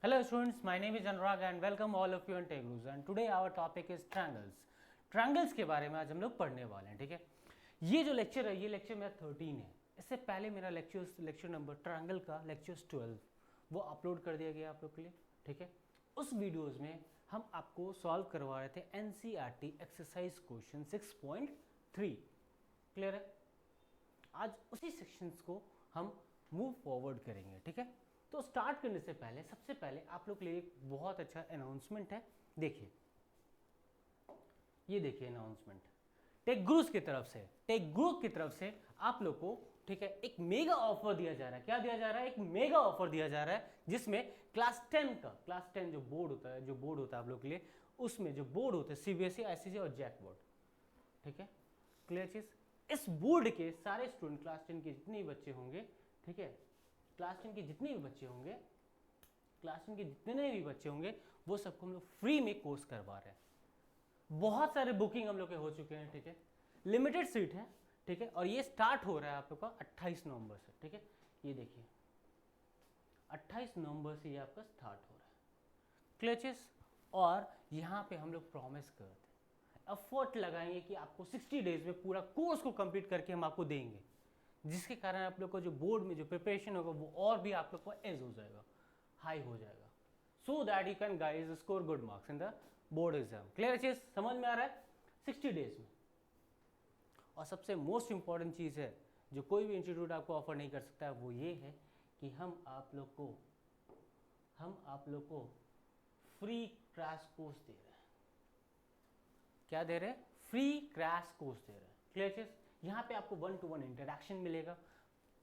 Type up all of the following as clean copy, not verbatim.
Hello students, my name is Anurag and welcome all of you on TechGurus and today our topic is triangles. Triangles के बारे में आज हम लोग पढ़ने वाले हैं, ठीक है। ये जो लेक्चर है, ये लेक्चर मेरा 13 है। इससे पहले मेरा लेक्चर नंबर ट्रायंगल का लेक्चर 12 वो अपलोड कर दिया गया आप लोग के लिए, ठीक है। उस वीडियोस में हम आपको सॉल्व करवा रहे थे NCERT एक्सरसाइज क्वेश्चन 6.3, क्लियर है। आज उसी सेक्शंस को हम मूव फॉरवर्ड करेंगे, ठीक है। तो स्टार्ट करने से पहले सबसे पहले आप लोग के लिए एक बहुत अच्छा अनाउंसमेंट है। देखिए, ये देखिए अनाउंसमेंट टेक गुरुज की तरफ से, टेक गुरु की तरफ से आप लोग को, ठीक है, एक मेगा ऑफर दिया जा रहा है। क्या दिया जा रहा है? एक मेगा ऑफर दिया जा रहा है जिसमें क्लास 10 जो बोर्ड होता है आप लोग के लिए, उसमें जो बोर्ड होते हैं CBSE, ICSE और जैक बोर्ड, ठीक है, क्लियर चीज। इस बोर्ड के सारे स्टूडेंट क्लास 10 के जितने भी बच्चे होंगे, ठीक है, क्लास 10 के जितने भी बच्चे होंगे वो सबको हम लोग फ्री में कोर्स करवा रहे हैं। बहुत सारे बुकिंग हम लोग के हो चुके हैं, ठीक है, लिमिटेड सीट है, ठीक है, और ये स्टार्ट हो रहा है आप लोग का 28 नवंबर से, ठीक है। ये देखिए 28 नवंबर से ये आपका स्टार्ट हो रहा है, क्लियरचेस। और यहाँ पे हम लोग प्रॉमिस करते हैं, एफर्ट लगाएंगे कि आपको 60 डेज में पूरा कोर्स को कंप्लीट करके हम आपको देंगे, जिसके कारण आप लोग को जो बोर्ड में जो प्रिपरेशन होगा वो और भी आप लोग को एज हो जाएगा, हाई हो जाएगा, so that you can guys score good marks in the board exam. Clear चीज समझ में आ रहा है? 60 डेज में। और सबसे मोस्ट इंपॉर्टेंट चीज है जो कोई भी इंस्टीट्यूट आपको ऑफर नहीं कर सकता है, वो ये है कि हम आप लोग को फ्री क्रैश कोर्स दे रहे हैं। क्या दे रहे हैं? फ्री क्रैश कोर्स दे रहे हैं, क्लियर चीज। यहाँ पे आपको 1-to-1 इंटरेक्शन मिलेगा।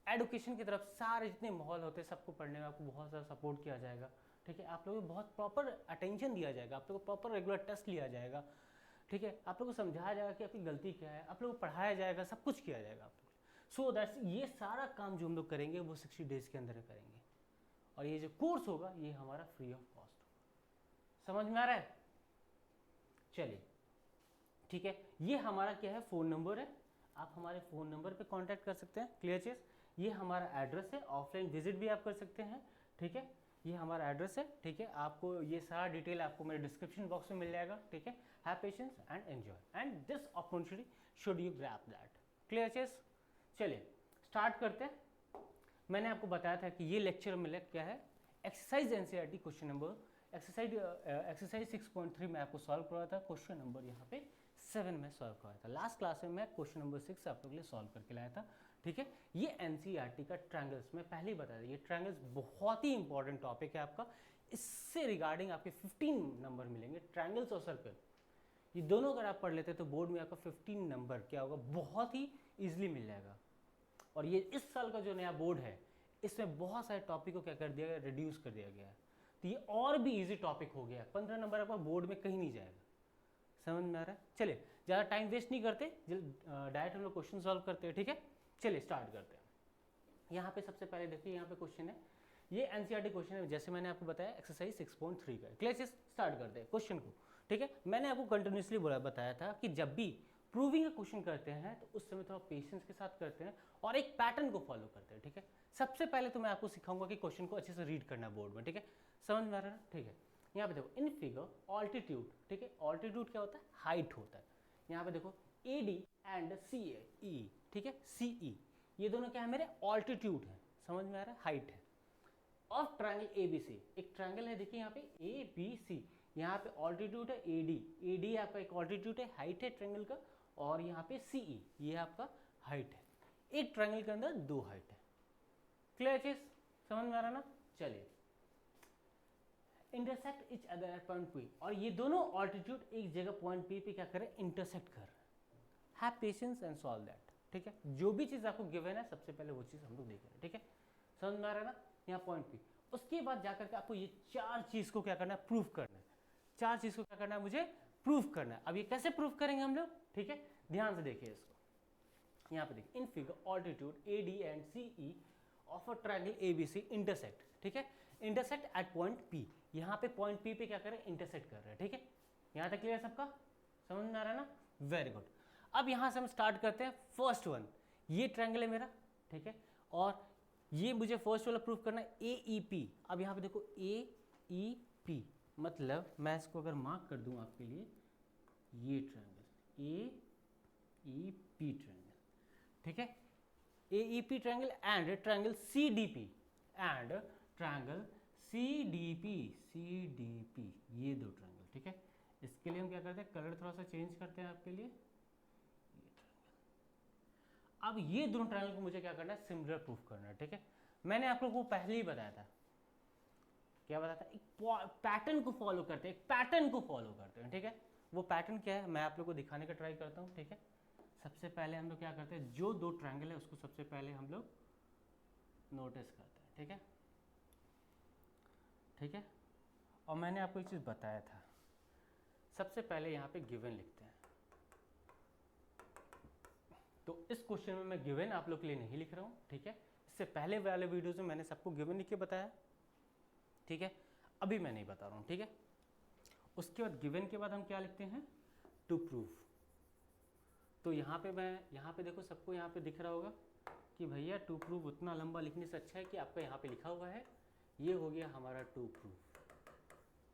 एडुकेशन की तरफ सारे जितने माहौल होते हैं सबको पढ़ने में आपको बहुत सारा सपोर्ट किया जाएगा, ठीक है। आप लोगों को बहुत प्रॉपर अटेंशन दिया जाएगा, आप लोगों को प्रॉपर रेगुलर टेस्ट लिया जाएगा, ठीक है। आप लोगों को समझाया जाएगा कि आपकी गलती क्या है, आप लोगों को पढ़ाया जाएगा, सब कुछ किया जाएगा आप लोग। सो दैट्स ये सारा काम जो हम लोग करेंगे वो 60 डेज के अंदर करेंगे। और ये जो कोर्स होगा ये हमारा फ्री ऑफ कॉस्ट होगा। समझ में आ रहा है? चलिए, ठीक है। ये हमारा क्या है? फ़ोन नंबर है। आप हमारे फ़ोन नंबर पे कांटेक्ट कर सकते हैं, क्लियर चीज़। ये हमारा एड्रेस है, ऑफलाइन विजिट भी आप कर सकते हैं, ठीक है। ये हमारा एड्रेस है, ठीक है। आपको ये सारा डिटेल आपको मेरे डिस्क्रिप्शन बॉक्स में मिल जाएगा, ठीक है। Have patience and enjoy and this opportunity should you grab that, clear चीज़। चलिए स्टार्ट करते हैं। मैंने आपको बताया था कि ये लेक्चर में क्या है, exercise NCERT question number exercise 6.3 में आपको सॉल्व करवाया था। क्वेश्चन नंबर यहाँ पे 7 में सॉल्व करवाया था। लास्ट क्लास में मैं क्वेश्चन नंबर 6 आप लोग के लिए सॉल्व करके लाया था, ठीक है। ये NCERT का ट्रायंगल्स में पहले ही बताया था, ये ट्रायंगल्स बहुत ही इंपॉर्टेंट टॉपिक है आपका। इससे रिगार्डिंग आपके 15 नंबर मिलेंगे, ट्रायंगल्स और सर्कल। ये दोनों अगर आप पढ़ लेते हैं तो बोर्ड में आपका 15 नंबर क्या होगा, बहुत ही ईजिली मिल जाएगा। और ये इस साल का जो नया बोर्ड है इसमें बहुत सारे टॉपिक को क्या कर दिया गया, रिड्यूस कर दिया गया है। तो ये और भी इजी टॉपिक हो गया। 15 नंबर आपका बोर्ड में कहीं नहीं जाएगा। समझ में आ रहा है? चलिए ज़्यादा टाइम वेस्ट नहीं करते, डायरेक्ट हम लोग क्वेश्चन सॉल्व करते हैं, ठीक है। चलिए स्टार्ट करते हैं। यहाँ पे सबसे पहले देखिए, यहाँ पे क्वेश्चन है, ये NCERT क्वेश्चन है, जैसे मैंने आपको बताया एक्सरसाइज 6.3 का। क्लियर? स्टार्ट करते हैं क्वेश्चन को, ठीक है। मैंने आपको कंटिन्यूसली बताया था कि जब भी प्रूविंग का क्वेश्चन करते हैं तो उस समय थोड़ा पेशेंस के साथ करते हैं और एक पैटर्न को फॉलो करते हैं, ठीक है। सबसे पहले तो मैं आपको सिखाऊंगा कि क्वेश्चन को अच्छे से रीड करना बोर्ड में, ठीक है। समझ में आ रहा है? ठीक है। यहाँ पे देखो इन फिगर ऑल्टीट्यूड, ठीक है। ऑल्टीट्यूड क्या होता है? हाइट होता है। यहाँ पे देखो AD एंड CE, ठीक है, CE, ये दोनों क्या है? मेरे ऑल्टीट्यूड है। समझ में आ रहा है? हाइट है। ऑफ ट्रायंगल ABC, एक ट्रायंगल है, देखिए यहाँ पे ABC, यहाँ पे ऑल्टीट्यूड है AD आपका एक ऑल्टीट्यूड है, हाइट है ट्रायंगल का, और यहाँ पे CE ये आपका हाइट है। एक ट्रायंगल के अंदर 2 हाइट है। क्लियर चीज? समझ में आ रहा ना? चलिए, intersect each other at point P, और ये दोनों ऑल्टीट्यूड एक जगह पॉइंट P पे क्या कर रहे हैं? इंटरसेक्ट कर रहे हैं। Have patience and solve that, ठीक है। जो भी चीज आपको गिवन है सबसे पहले वो चीज हम लोग देख रहे हैं, ठीक है। समझ में आ रहा है ना? यहाँ पॉइंट P, उसके बाद जाकर के आपको ये 4 चीज को क्या करना है? प्रूफ करना है। 4 चीज को क्या करना है? मुझे प्रूफ करना है। अब ये कैसे प्रूफ करेंगे हम लोग, ठीक है, ध्यान से देखिए इसको। यहाँ पे देखिए in figure altitude AD and CE of a triangle ABC intersect, ठीक है, इंटरसेक्ट एट पॉइंट P। यहाँ पे पॉइंट P पे क्या कर रहे हैं? इंटरसेक्ट कर रहे हैं, ठीक है। यहाँ तक क्लियर सबका? समझ में आ रहा है ना? Very good. अब यहाँ से हम स्टार्ट करते हैं। फर्स्ट वन, ये ट्रायंगल है मेरा, ठीक है, और ये मुझे फर्स्ट वाला प्रूफ करना है AEP। अब यहाँ पे देखो ई पी, मतलब मैं इसको अगर मार्क कर दूं आपके लिए, ये triangle A E P triangle, ठीक है, A E P triangle and triangle C D P and triangle C D P, ये दो ट्रायंगल, ठीक है। इसके लिए हम क्या करते हैं, कलर थोड़ा सा चेंज करते हैं आपके लिए। अब ये दोनों ट्रायंगल को मुझे क्या करना है, सिमिलर प्रूफ करना है, ठीक है। मैंने आप लोगों को पहले ही बताया था, क्या बताया था, एक पैटर्न को फॉलो करते हैं, एक पैटर्न को फॉलो करते हैं, ठीक है। वो पैटर्न क्या है मैं आप लोग को दिखाने का ट्राई करता हूँ, ठीक है। सबसे पहले हम लोग क्या करते हैं, जो दो ट्रायंगल है उसको सबसे पहले हम लोग नोटिस करते हैं, ठीक है, ठीक है। और मैंने आपको एक चीज़ बताया था, सबसे पहले यहाँ पे गिवन लिखते हैं। तो इस क्वेश्चन में मैं गिवन आप लोग के लिए नहीं लिख रहा हूँ, ठीक है। इससे पहले वाले वीडियोज़ में मैंने सबको गिवन लिख के बताया, ठीक है। अभी मैं नहीं बता रहा हूँ, ठीक है। उसके बाद गिवन के बाद हम क्या लिखते हैं, टू प्रूव। तो यहाँ पे देखो सबको यहाँ पे दिख रहा होगा कि भैया टू प्रूव उतना लंबा लिखने से अच्छा है कि आपका यहाँ पे लिखा हुआ है, ये हो गया हमारा टू प्रूव।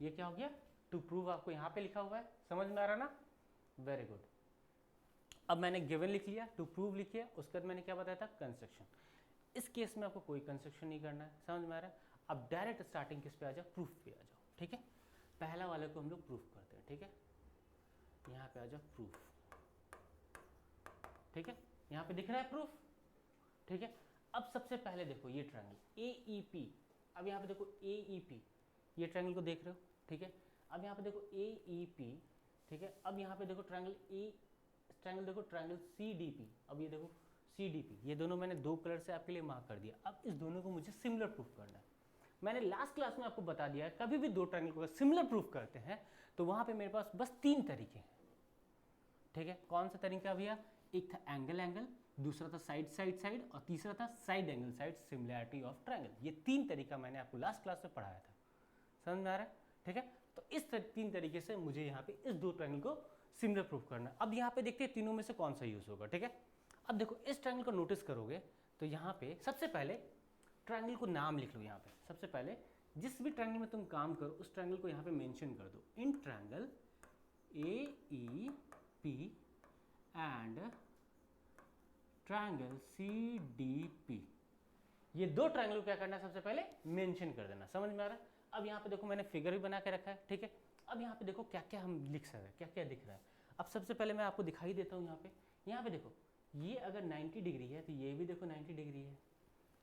ये क्या हो गया, टू प्रूव आपको यहाँ पे लिखा हुआ है, समझ में आ रहा ना, वेरी गुड। अब मैंने गिवन लिख लिया, टू प्रूव लिख लिया, उसके बाद मैंने क्या बताया था, कंस्ट्रक्शन। इस केस में आपको कोई कंस्ट्रक्शन नहीं करना है, समझ में आ रहा है। अब डायरेक्ट स्टार्टिंग किस पे आ जाओ, प्रूफ पे आ जाओ, ठीक है। पहला वाले को हम लोग प्रूफ करते हैं, ठीक है। यहाँ पे आ जाओ प्रूफ, ठीक है, यहाँ पे दिख रहा है प्रूफ, ठीक है। अब सबसे पहले देखो ये ट्रायंगल ए ई पी, अब यहाँ पे देखो ए ई पी, ये ट्रायंगल को देख रहे हो, ठीक है। अब यहाँ पे देखो ए ई पी, ठीक है। अब यहाँ पे देखो ट्रायंगल देखो ट्रायंगल सी डी पी, अब ये देखो सी डी पी, ये दोनों मैंने दो कलर से आपके लिए मार्क कर दिया। अब इस दोनों को मुझे सिमिलर प्रूफ करना है। मैंने लास्ट क्लास में आपको बता दिया है, कभी भी दो ट्रायंगल को सिमिलर प्रूफ करते हैं तो वहां पे मेरे पास बस तीन तरीके हैं, ठीक है। कौन सा तरीका भैया, एक था एंगल एंगल, दूसरा था साइड साइड साइड, और तीसरा था side angle side, similarity of triangle. ये तीन तरीका मैंने आपको लास्ट क्लास में पढ़ाया था, समझ में आ रहा है, ठीक है। तो इस तीन तरीके से मुझे यहाँ पे इस दो ट्रायंगल को सिमिलर प्रूफ करना है। अब यहाँ पे देखते हैं तीनों में से कौन सा यूज होगा, ठीक है। अब देखो इस ट्रायंगल को नोटिस करोगे तो यहाँ पे सबसे पहले ट्रायंगल को नाम लिख लो। यहाँ पे सबसे पहले जिस भी ट्रायंगल में तुम काम करो उस ट्रायंगल को यहाँ पे मेंशन कर दो, in triangle A E P and triangle C D P, ये दो ट्रायंगल को क्या करना है, सबसे पहले मेंशन कर देना, समझ में आ रहा है। अब यहाँ पे देखो मैंने फिगर भी बना के रखा है, ठीक है। अब यहाँ पे देखो क्या क्या हम लिख सकते हैं, क्या क्या दिख रहा है। अब सबसे पहले मैं आपको दिखाई देता हूँ, यहाँ पे देखो ये अगर 90 डिग्री है तो ये भी देखो 90 डिग्री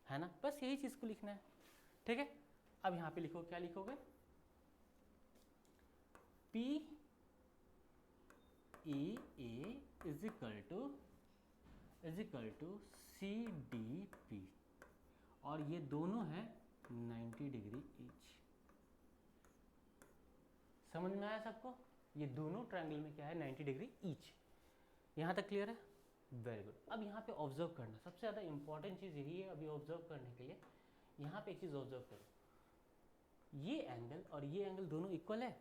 है ना, बस यही चीज़ को लिखना है, ठीक है। अब यहाँ पे लिखो, क्या लिखोगे, P E A is equal to C D P, और ये दोनों है 90 डिग्री ईच। समझ में आया सबको, ये दोनों ट्रायंगल में क्या है, 90 डिग्री ईच। यहाँ तक क्लियर है, वेरी गुड। अब यहाँ पे ऑब्जर्व करना, सबसे ज़्यादा इंपॉर्टेंट चीज़ यही है अभी ऑब्जर्व करने के लिए। यहाँ पे एक चीज़ ऑब्जर्व करो, ये एंगल और ये एंगल दोनों इक्वल है।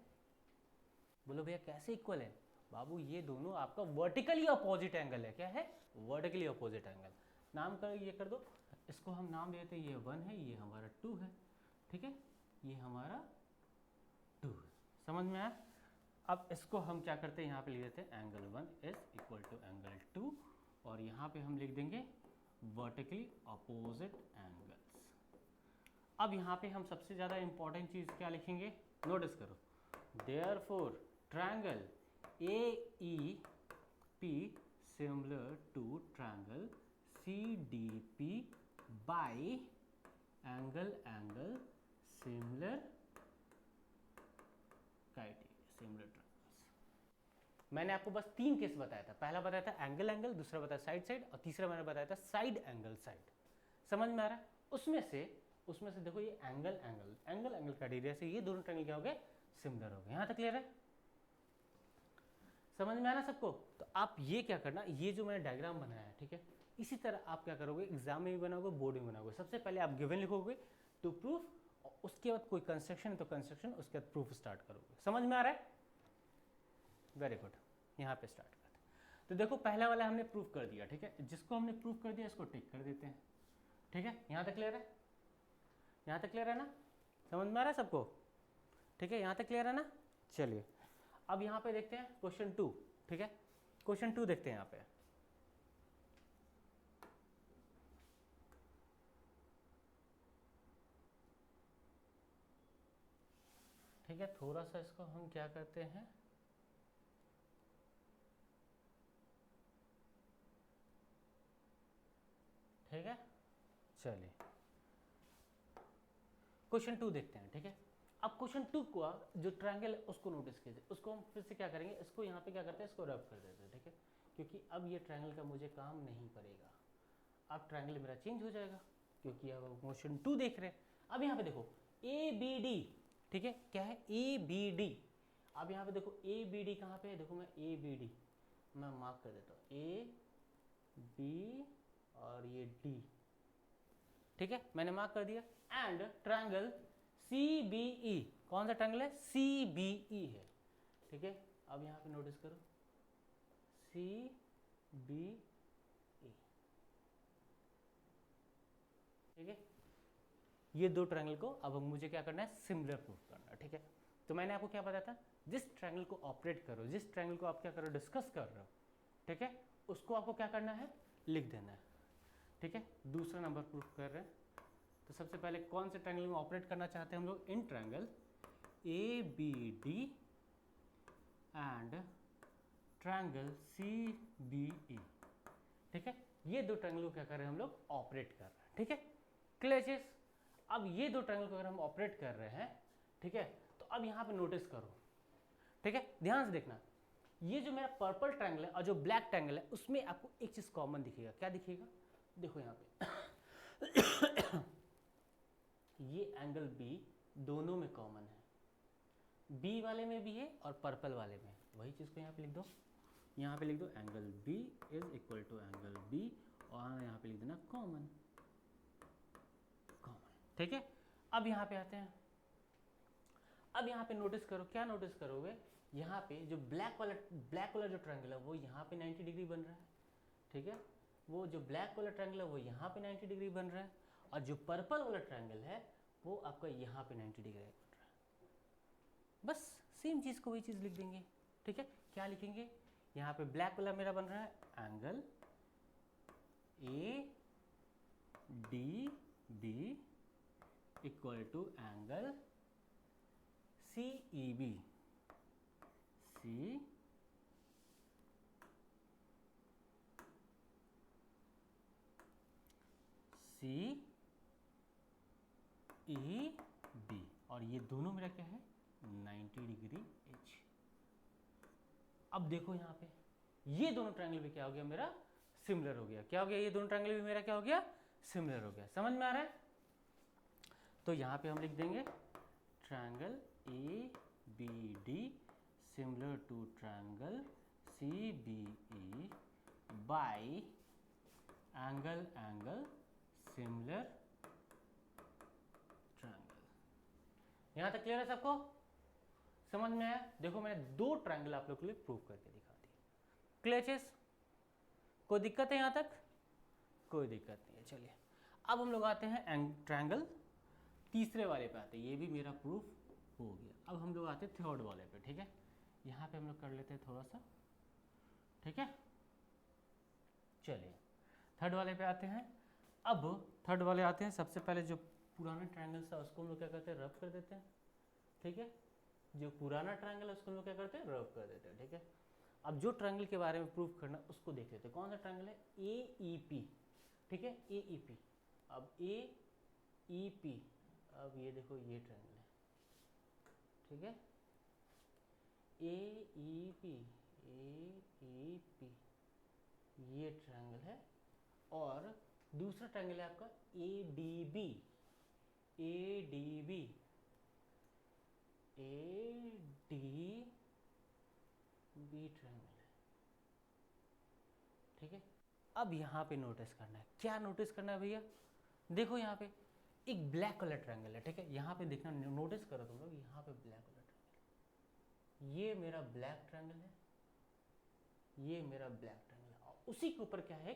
बोलो भैया कैसे इक्वल है, बाबू ये दोनों आपका वर्टिकली अपोजिट एंगल है। क्या है, वर्टिकली अपोजिट एंगल। नाम कर ये कर दो, इसको हम नाम देते हैं, ये 1 है, ये हमारा 2 है, ठीक है, ये हमारा 2 है। समझ में आया। अब इसको हम क्या करते हैं, यहाँ पे लिख देते हैं angle 1 is equal to angle 2, और यहाँ पे हम लिख देंगे वर्टिकली अपोजिट एंगल्स। अब यहाँ पे हम सबसे ज़्यादा इंपॉर्टेंट चीज़ क्या लिखेंगे, नोटिस करो, therefore triangle A E P similar to triangle C D P by angle similar criteria, similar triangles. मैंने आपको बस तीन केस बताया था, पहला बताया था एंगल एंगल, दूसरा बताया साइड साइड, और तीसरा मैंने बताया था साइड एंगल साइड। समझ में आ रहा है। उसमें से देखो ये एंगल क्राइटेरिया से ये दोनों ट्रायंगल क्या हो गए, सिमिलर हो गए। यहाँ तक क्लियर है, समझ में आना सबको। तो आप ये क्या करना, ये जो मैंने डायग्राम बनाया है, ठीक है, इसी तरह आप क्या करोगे, एग्जाम में भी बनाओगे, बोर्ड में बनाओगे। सबसे पहले आप गिवन लिखोगे टू प्रूफ, और उसके बाद कोई कंस्ट्रक्शन है तो कंस्ट्रक्शन, उसके बाद प्रूफ स्टार्ट करोगे। समझ में आ रहा है, वेरी गुड। यहाँ पे स्टार्ट करते हैं। तो देखो पहला वाला हमने प्रूफ कर दिया, ठीक है, जिसको हमने प्रूफ कर दिया इसको टिक कर देते हैं, ठीक है। यहाँ तक क्लियर है, यहाँ तक क्लियर है ना, समझ में आ रहा है सबको, ठीक है, यहाँ तक क्लियर है ना? चलिए अब यहाँ पे देखते हैं क्वेश्चन 2, ठीक है, क्वेश्चन 2 देखते हैं यहाँ पे। ठीक है, थोड़ा सा इसको हम क्या करते हैं, ठीक है, चलिए क्वेश्चन 2 देखते हैं। ठीक है, अब क्वेश्चन 2 को जो ट्रायंगल है उसको नोटिस कीजिए, उसको हम फिर से क्या करेंगे, इसको यहाँ पे क्या करते हैं, इसको रब कर देते हैं। ठीक है, क्योंकि अब ये ट्रायंगल का मुझे काम नहीं पड़ेगा, अब ट्रायंगल मेरा चेंज हो जाएगा, क्योंकि अब क्वेश्चन 2 देख रहे हैं। अब यहाँ पे देखो ए बी डी, ठीक है, क्या है ए बी डी। अब यहाँ पे देखो ए बी डी कहाँ पे है, देखो मैं ए बी डी मैं मार्क कर देता हूँ, ए बी और ये डी, ठीक है, मैंने मार्क कर दिया। And triangle C B E, कौन सा ट्रायंगल है, सी बी ई है। ठीक है, अब यहाँ पे नोटिस करो सी बी ई, ठीक है, ये दो ट्रायंगल को अब मुझे क्या करना है, सिमिलर प्रूफ करना है। ठीक है, तो मैंने आपको क्या बताया था, जिस ट्रायंगल को ऑपरेट करो, जिस ट्रायंगल को आप क्या करो, डिस्कस कर रहे हो, ठीक है, उसको आपको क्या करना है, लिख देना है। ठीक है, दूसरा नंबर प्रूफ कर रहे हैं, तो सबसे पहले कौन से ट्रायंगल में ऑपरेट करना चाहते हैं हम लोग, इन triangle A B D and triangle C B E. ठीक है, ये दो ट्रायंगल को क्या कर रहे हैं हम लोग, ऑपरेट कर रहे हैं। ठीक है, क्लियर? अब ये दो ट्रायंगल को अगर हम ऑपरेट कर रहे हैं, ठीक है, तो अब यहाँ पे नोटिस करो, ठीक है, ध्यान से देखना, ये जो मेरा पर्पल ट्रायंगल है और जो ब्लैक ट्रायंगल है उसमें आपको एक चीज कॉमन दिखेगा, क्या दिखेगा, देखो यहाँ पे ये एंगल बी दोनों में कॉमन है, बी वाले में भी है और पर्पल वाले में, वही चीज को यहाँ पे लिख दो, यहाँ पे लिख दो angle B is equal to angle B और यहाँ पे लिख देना कॉमन, कॉमन। ठीक है, अब यहाँ पे आते हैं, अब यहाँ पे नोटिस करो, क्या नोटिस करोगे, यहाँ पे जो ब्लैक वाला जो ट्रायंगल है वो यहाँ पे 90 डिग्री बन रहा है। ठीक है, वो जो ब्लैक वाला ट्रायंगल है वो यहाँ पे 90 डिग्री बन रहा है, और जो पर्पल वाला ट्रायंगल है वो आपका यहाँ पे 90 डिग्री बन रहा है। बस सेम चीज़ को वही चीज़ लिख देंगे। ठीक है, क्या लिखेंगे, यहाँ पे ब्लैक वाला मेरा बन रहा है angle A D B equal to angle C E B, C C E B, और ये दोनों मेरा क्या है 90 डिग्री एच। अब देखो यहाँ पे ये दोनों ट्रायंगल भी क्या हो गया, मेरा सिमिलर हो गया, क्या हो गया, ये दोनों ट्रायंगल भी मेरा क्या हो गया, सिमिलर हो गया। समझ में आ रहा है? तो यहाँ पे हम लिख देंगे triangle A B D similar to triangle C B E by angle similar triangle. यहाँ तक क्लियर है सबको, समझ में आया? देखो मैंने दो ट्रायंगल आप लोग के लिए प्रूव करके दिखा दिया। क्लियर? कोई दिक्कत है यहाँ तक? कोई दिक्कत नहीं है। चलिए अब हम लोग आते हैं ट्रायंगल तीसरे वाले पे आते हैं, ये भी मेरा प्रूफ हो गया। अब हम लोग आते हैं थर्ड वाले पे। ठीक है, यहाँ पे हम लोग कर लेते हैं थोड़ा सा। ठीक है, चलिए थर्ड वाले पे आते हैं। अब थर्ड वाले आते हैं, सबसे पहले जो पुराना ट्रायंगल था उसको हम लोग क्या करते हैं, रब कर देते हैं। ठीक है, जो पुराना ट्रायंगल है उसको हम लोग क्या करते हैं, रब कर देते हैं। ठीक है, अब जो ट्रायंगल के बारे में प्रूफ करना उसको देख लेते हैं। कौन सा ट्रायंगल है, ए ई पी। ठीक है, ए ई पी। अब ए ई पी, अब ये देखो ये ट्रायंगल है। ठीक है, ए ई पी, ये ट्रायंगल है, और दूसरा ट्रायंगल है आपका A D B, A D B, A D B triangle है। ठीक है, अब यहाँ पे नोटिस करना है, क्या नोटिस करना है भैया, देखो यहाँ पे एक ब्लैक कलर ट्रायंगल है। ठीक है, यहाँ पे देखना, नोटिस करो तुम लोग, यहाँ पे ब्लैक कलर ट्रायंगल, ये मेरा ब्लैक ट्रायंगल है, ये मेरा ब्लैक ट्रायंगल है, और उसी के ऊपर क्या है,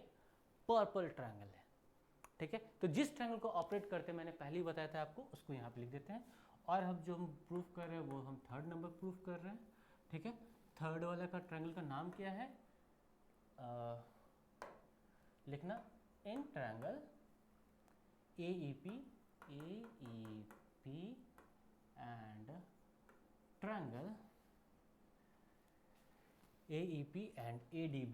पर्पल ट्रायंगल है। ठीक है, तो जिस ट्रायंगल को ऑपरेट करते हैं मैंने पहले ही बताया था आपको, उसको यहाँ पे लिख देते हैं, और हम जो हम प्रूफ कर रहे हैं वो हम थर्ड नंबर प्रूफ कर रहे हैं, ठीक है। थर्ड वाला का ट्रायंगल का नाम क्या है, लिखना in triangle AEP and triangle AEP and ADB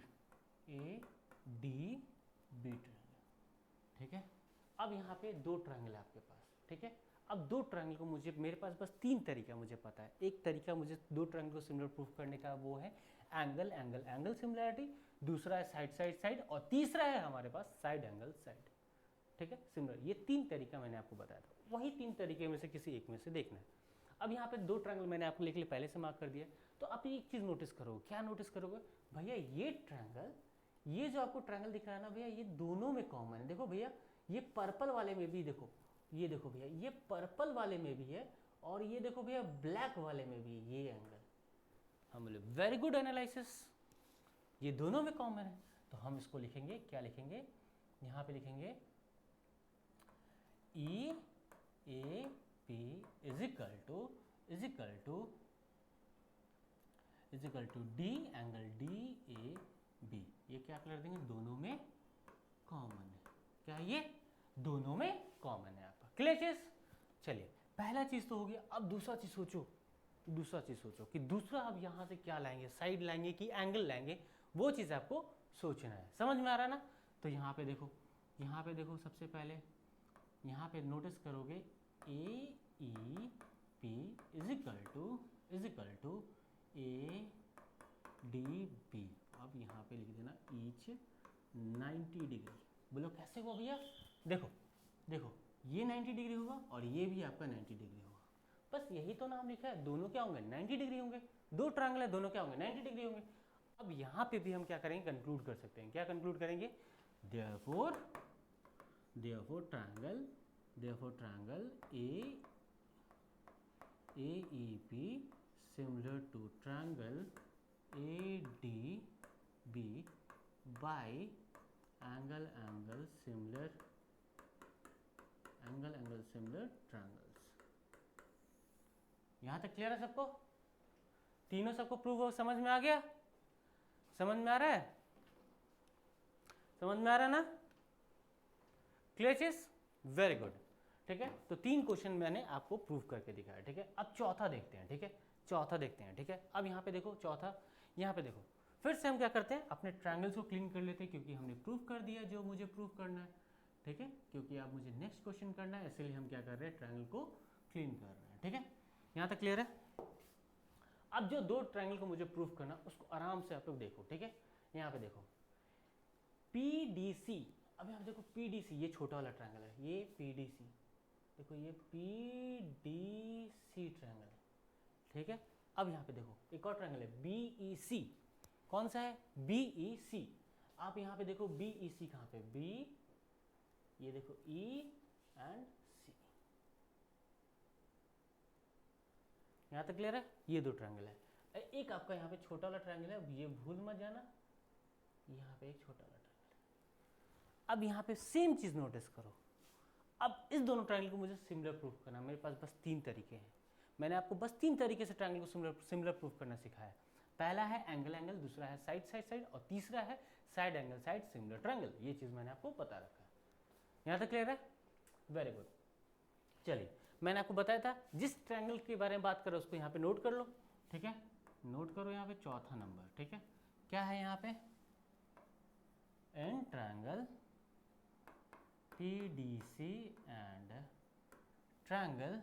triangle, ठीक है। अब यहाँ पे दो ट्रायंगल है आपके पास, ठीक है। अब दो ट्रायंगल को मुझे, मेरे पास बस तीन तरीका मुझे पता है। एक तरीका मुझे दो ट्रायंगल को सिमिलर प्रूफ करने का वो है एंगल एंगल एंगल सिमिलरिटी, दूसरा है साइड साइड साइड, और तीसरा है हमारे पास साइड एंगल साइड, ठीक है, सिमिलर। ये तीन तरीका मैंने आपको बताया था, वही तीन तरीके में से किसी एक में से देखना है। अब यहाँ पे दो ट्रायंगल मैंने आपको लिख लिया, पहले से मार्क कर दिया। तो आप एक चीज़ नोटिस करोगे, क्या नोटिस करोगे भैया, ये ट्रायंगल, ये जो आपको ट्रायंगल दिख रहा है ना भैया, ये दोनों में कॉमन है। देखो भैया, ये पर्पल वाले में भी देखो, ये देखो भैया, ये पर्पल वाले में भी है, और ये देखो भैया ब्लैक वाले में भी ये एंगल। हम बोले वेरी गुड एनालिसिस, ये दोनों में कॉमन है। तो हम इसको लिखेंगे, क्या लिखेंगे, यहाँ पे लिखेंगे EAP is equal to D angle DAB। ये क्या कर देंगे, दोनों में कॉमन है। क्या है ये, दोनों में कॉमन है आपका। क्लियर चीज। चलिए, पहला चीज तो हो गया। अब दूसरा चीज सोचो, कि दूसरा अब यहाँ से क्या लाएंगे, साइड लाएंगे कि एंगल लाएंगे, वो चीज आपको सोचना है। समझ में आ रहा है ना। तो यहाँ पे देखो, सबसे पहले यहाँ पे नोटिस करोगे AEP is equal to ADB। अब यहाँ पे लिख देना ईच 90 डिग्री। बोलो कैसे हुआ भैया, देखो ये 90 डिग्री होगा और ये भी आपका 90 डिग्री होगा। बस यही तो नाम लिखा है, दोनों क्या होंगे, 90 डिग्री होंगे। दो ट्रायंगल है, दोनों क्या होंगे, 90 डिग्री होंगे। अब यहाँ पे भी हम क्या करेंगे, कंक्लूड कर सकते हैं। क्या कंक्लूड करेंगे, therefore triangle AEP similar to triangle ADB by angle similar triangles। यहां तक क्लियर है सबको, तीनों सबको प्रूव हो, समझ में आ गया, समझ में आ रहा है, ना। क्लियर चीज, वेरी गुड, ठीक है। तो तीन क्वेश्चन मैंने आपको प्रूव करके दिखाया, ठीक है। अब चौथा देखते हैं, ठीक है, ठीक है। अब यहाँ पे देखो चौथा, यहाँ पे देखो, फिर से हम क्या करते हैं, अपने ट्रायंगल्स को क्लीन कर लेते हैं, क्योंकि हमने प्रूव कर दिया जो मुझे प्रूव करना है, ठीक है। क्योंकि अब मुझे नेक्स्ट क्वेश्चन करना है, इसलिए हम क्या कर रहे हैं, ट्रायंगल को क्लीन कर रहे हैं, ठीक है। यहाँ तक क्लियर है। अब जो दो ट्रायंगल को मुझे प्रूव करना, उसको आराम से आप लोग देखो, ठीक है। यहाँ पे देखो PDC, अब यहाँ देखो PDC, ये छोटा वाला ट्रायंगल है, ये PDC, देखो ये PDC ट्रायंगल, ठीक है। अब यहाँ पे देखो एक और ट्रायंगल है BEC, कौन सा है, BEC। आप यहाँ पे देखो BEC कहाँ पे, B, ये देखो E एंड C। यहाँ तक क्लियर है, ये दो ट्रायंगल है। एक आपका यहाँ पे छोटा वाला ट्रायंगल है, ये भूल मत जाना, यहाँ पे एक छोटा वाला ट्रायंगल है। अब यहाँ पे सेम चीज नोटिस करो। अब इस दोनों ट्रायंगल को मुझे सिमिलर प्रूफ करना, मेरे पास बस तीन तरीके हैं। मैंने आपको बस तीन तरीके से ट्रायंगल को सिमिलर प्रूफ करना सिखाया। पहला है एंगल एंगल, दूसरा है साइड साइड साइड, और तीसरा है side angle side similar triangle. ये चीज मैंने आपको बता रखा है। यहाँ तक क्लियर है, वेरी गुड। चलिए, मैंने आपको बताया था जिस ट्रायंगल के बारे में बात करो उसको यहाँ पे नोट कर लो, ठीक है। नोट करो यहाँ पे चौथा नंबर, ठीक है। क्या है यहाँ पे, an triangle PDC and triangle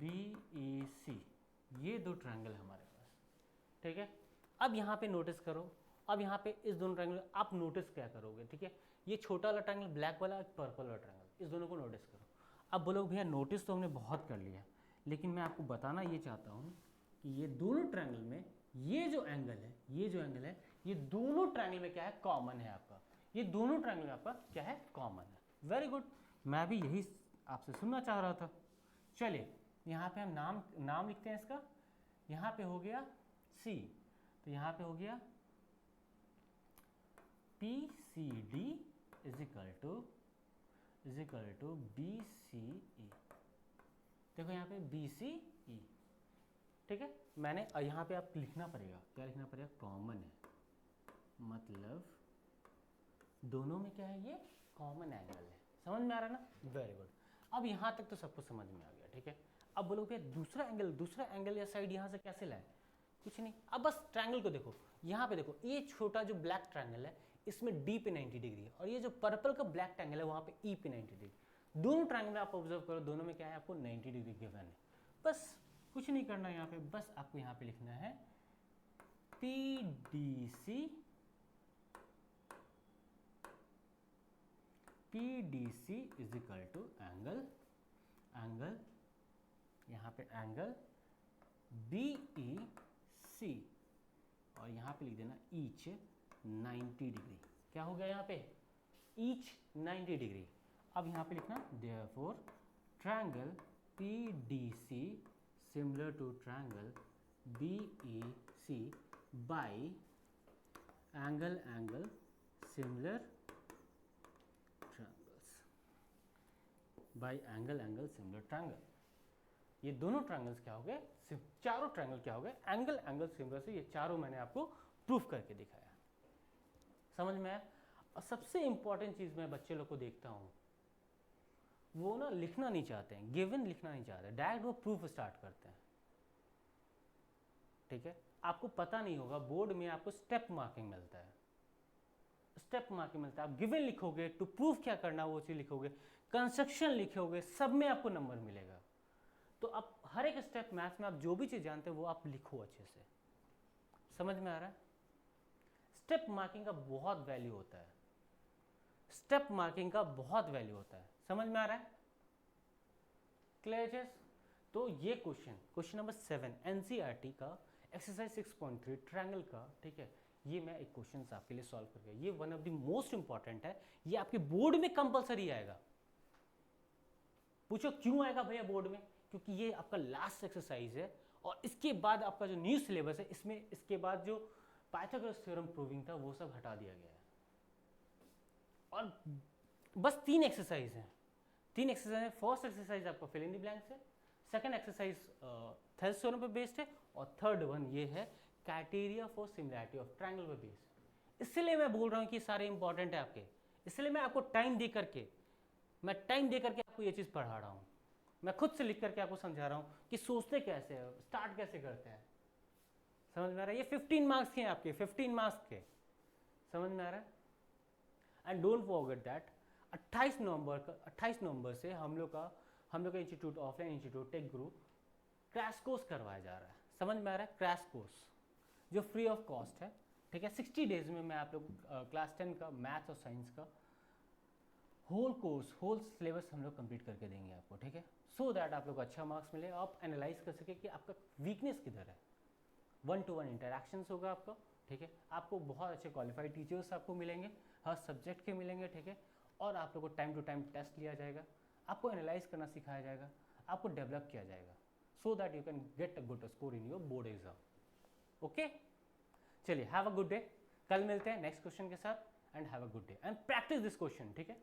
BEC, ये दो ट्रायंगल है हमारे पास, ठीक है। अब यहाँ पे नोटिस करो, अब यहाँ पे इस दोनों ट्रायंगल आप नोटिस क्या करोगे, ठीक है। ये छोटा वाला ट्रायंगल ब्लैक वाला, पर्पल वाला ट्रायंगल, इस दोनों को नोटिस करो। अब बोलो भैया नोटिस तो हमने बहुत कर लिया, लेकिन मैं आपको बताना ये चाहता हूँ कि ये दोनों ट्रायंगल में ये जो एंगल है, ये दोनों ट्रायंगल में क्या है, कॉमन है आपका। ये दोनों ट्रायंगल में आपका क्या है, कॉमन है। वेरी गुड, मैं भी यही आपसे सुनना चाह रहा था। चलिए, यहाँ पे हम नाम लिखते हैं इसका। यहाँ पे हो गया C, तो यहाँ पे हो गया PCD is equal to BCE। देखो यहाँ पे BCE, ठीक है। मैंने यहाँ पे आप लिखना पड़ेगा, क्या लिखना पड़ेगा, कॉमन है, मतलब दोनों में क्या है, ये कॉमन एंगल है। समझ में आ रहा है ना, वेरी गुड। अब यहाँ तक तो सबको समझ में आ गया, ठीक है। अब बोलो भैया दूसरा एंगल या साइड यहाँ से कैसे लाए, कुछ नहीं। अब बस ट्रायंगल को देखो, यहाँ पे देखो, ये छोटा जो ब्लैक ट्रायंगल है इसमें D पे 90 डिग्री है, और ये जो पर्पल का ब्लैक ट्रायंगल है वहाँ पे E पे 90 डिग्री। दोनों ट्रायंगल आप ऑब्जर्व करो, दोनों में क्या है, आपको 90 डिग्री गिवन है। बस कुछ नहीं करना यहाँ पे, बस आपको यहाँ पे लिखना है PDC is equal to angle यहाँ पे एंगल BEC, और यहाँ पे लिख देना ईच 90 डिग्री। क्या हो गया यहाँ पे, ईच 90 डिग्री। अब यहाँ पे लिखना therefore triangle PDC similar to triangle BEC by angle similar triangles, by angle similar triangle. ये दोनों ट्रायंगल्स क्या हो गए, चारों ट्रायंगल क्या हो गए, एंगल सिमिलर से। ये चारों मैंने आपको प्रूफ करके दिखाया, समझ में आया। और सबसे इंपॉर्टेंट चीज मैं बच्चे लोग को देखता हूँ, वो ना लिखना नहीं चाहते हैं, गिवन लिखना नहीं चाहते, डायरेक्ट वो प्रूफ स्टार्ट करते हैं, ठीक है। आपको पता नहीं होगा, बोर्ड में आपको स्टेप मार्किंग मिलता है, आप गिवन लिखोगे, टू प्रूफ क्या करना वो चीज लिखोगे, कंस्ट्रक्शन लिखोगे, सब में आपको नंबर मिलेगा। तो आप हर एक स्टेप मैथ्स में आप जो भी चीज जानते हैं वो आप लिखो अच्छे से, समझ में आ रहा है। स्टेप मार्किंग का बहुत वैल्यू होता है, समझ में आ रहा है, क्लियर। तो ये क्वेश्चन नंबर 7 NCERT का एक्सरसाइज 6.3 ट्रायंगल का, ठीक है। ये मैं एक क्वेश्चन आपके लिए सॉल्व करके, ये one of the most important है, ये आपके बोर्ड में कंपलसरी आएगा। पूछो क्यों आएगा भैया बोर्ड में, क्योंकि ये आपका लास्ट एक्सरसाइज है, और इसके बाद आपका जो न्यू सिलेबस है इसमें इसके बाद जो पाइथागोरस थ्योरम प्रूविंग था वो सब हटा दिया गया है, और बस 3 एक्सरसाइज हैं। फर्स्ट एक्सरसाइज आपका फिल इन द ब्लैंक्स है, सेकंड एक्सरसाइज थेल्स थ्योरम पे बेस्ड है, और थर्ड वन ये है criteria for similarity of triangle पे बेस्ड। इसलिए मैं बोल रहा हूँ कि सारे इंपॉर्टेंट है आपके, इसलिए मैं आपको टाइम दे करके आपको ये चीज़ पढ़ा रहा हूँ, मैं खुद से लिख करके आपको समझा रहा हूँ कि सोचते कैसे हैं, स्टार्ट कैसे करते हैं, समझ में आ रहा है। ये 15 मार्क्स के हैं आपके, 15 मार्क्स के, समझ में आ रहा है। एंड डोंट फॉरगेट दैट 28 नवंबर से हम लोग का इंस्टीट्यूट, ऑफलाइन इंस्टीट्यूट टेक गुरु क्रैश कोर्स करवाया जा रहा है, समझ में आ रहा है। क्रैश कोर्स जो फ्री ऑफ कॉस्ट है, ठीक है। 60 डेज में मैं आप लोग क्लास 10 का मैथ्स और साइंस का होल सिलेबस हम लोग कंप्लीट करके देंगे आपको, ठीक है। सो दैट आप लोग अच्छा मार्क्स मिले, आप एनालाइज कर सके कि आपका वीकनेस किधर है। 1-to-1 इंटरेक्शंस होगा आपका, ठीक है। आपको बहुत अच्छे क्वालिफाइड टीचर्स आपको मिलेंगे, हर सब्जेक्ट के मिलेंगे, ठीक है। और आप लोग को टाइम टू टाइम टेस्ट लिया जाएगा, आपको एनालाइज करना सिखाया जाएगा, आपको डेवलप किया जाएगा, so that you can get a good score in your board exam. Okay, चलिए, हैव अ गुड डे। कल मिलते हैं नेक्स्ट क्वेश्चन के साथ, and have a good day and practice this question, ठीक है।